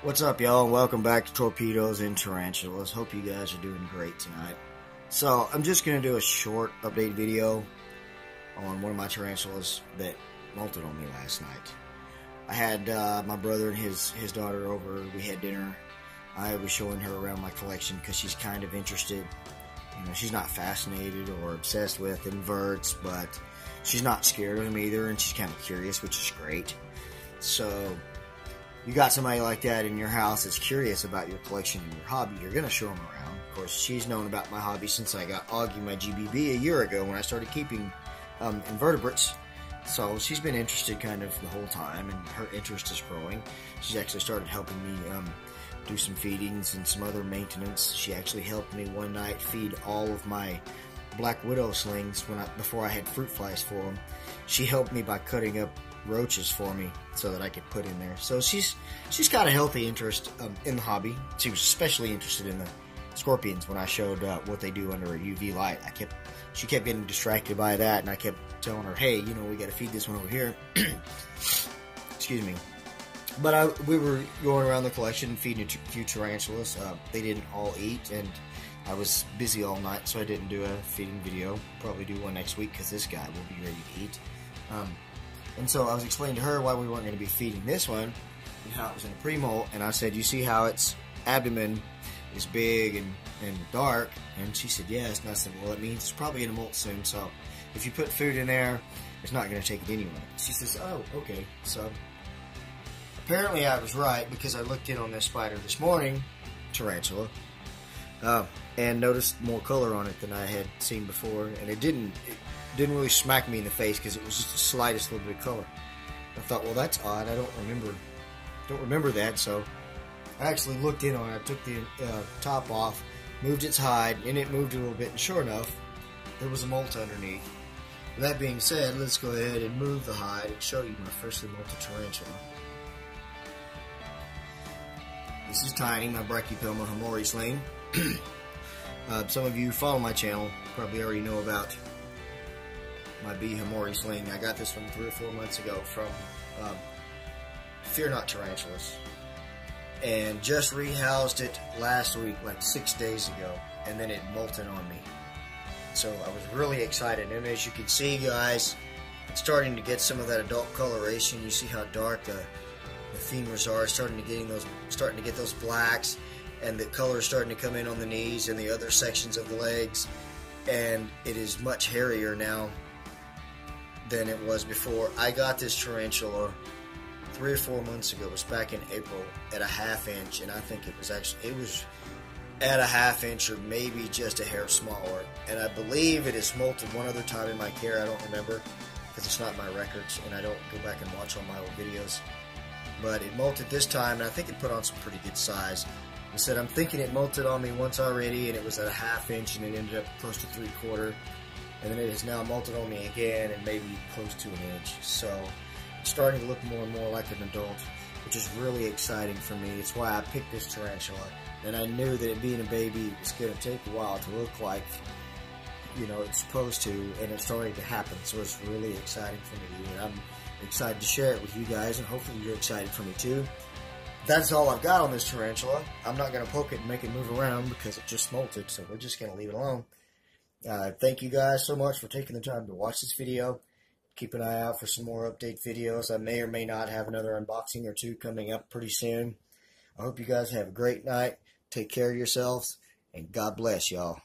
What's up, y'all, and welcome back to Torpedoes and Tarantulas. Hope you guys are doing great tonight. So, I'm just going to do a short update video on one of my tarantulas that molted on me last night. I had my brother and his daughter over. We had dinner. I was showing her around my collection because she's kind of interested. You know, she's not fascinated or obsessed with inverts, but she's not scared of them either, and she's kind of curious, which is great. So, you got somebody like that in your house that's curious about your collection and your hobby, you're going to show them around. Of course, she's known about my hobby since I got Augie, my GBB, a year ago when I started keeping invertebrates. So she's been interested kind of the whole time, and her interest is growing. She's actually started helping me do some feedings and some other maintenance. She actually helped me one night feed all of my black widow slings before I had fruit flies for them. She helped me by cutting up roaches for me so that I could put in there. So she's got a healthy interest in the hobby. She was especially interested in the scorpions when I showed what they do under a UV light. She kept getting distracted by that, and I kept telling her, hey, you know, we got to feed this one over here. Excuse me. But we were going around the collection feeding a few tarantulas. They didn't all eat, and I was busy all night, so I didn't do a feeding video. Probably do one next week because this guy will be ready to eat. And so I was explaining to her why we weren't going to be feeding this one and how it was in a pre-molt. And I said, you see how its abdomen is big and dark? And she said, yes. And I said, well, it means it's probably in a molt soon. So if you put food in there, it's not going to take it anyway. She says, oh, okay. So apparently I was right, because I looked in on this spider this morning, tarantula, and noticed more color on it than I had seen before. And it didn't really smack me in the face because it was just the slightest little bit of color. I thought, well, that's odd. I don't remember that. So I actually looked in on it. I took the top off, moved its hide, and it moved a little bit. And sure enough, there was a molt underneath. That being said, let's go ahead and move the hide and show you my freshly molted tarantula. This is Tiny, my Brachypelma hamorii sling. Some of you who follow my channel probably already know about my bee hamorii sling. I got this one 3 or 4 months ago from Fear Not Tarantulas, and just rehoused it last week, like 6 days ago, and then it molted on me. So I was really excited, and as you can see, guys, it's starting to get some of that adult coloration. You see how dark the femurs are, starting to get those blacks, and the color is starting to come in on the knees and the other sections of the legs, and it is much hairier now than it was before. I got this tarantula 3 or 4 months ago. It was back in April at a 1/2 inch, and I think it was at a 1/2 inch or maybe just a hair smaller. And I believe it has molted one other time in my care. I don't remember because it's not in my records, and I don't go back and watch all my old videos. But it molted this time, and I think it put on some pretty good size. I said, I'm thinking it molted on me once already, and it was at a 1/2 inch, and it ended up close to 3/4. And then it has now molted on me again, and maybe close to 1 inch. So it's starting to look more and more like an adult, which is really exciting for me. It's why I picked this tarantula. And I knew that it being a baby, it was going to take a while to look like, you know, it's supposed to, and it's starting to happen. So it's really exciting for me, and I'm excited to share it with you guys, and hopefully you're excited for me too. That's all I've got on this tarantula. I'm not going to poke it and make it move around because it just molted, so we're just going to leave it alone. Thank you guys so much for taking the time to watch this video. Keep an eye out for some more update videos. I may or may not have another unboxing or 2 coming up pretty soon. I hope you guys have a great night. Take care of yourselves, and God bless y'all.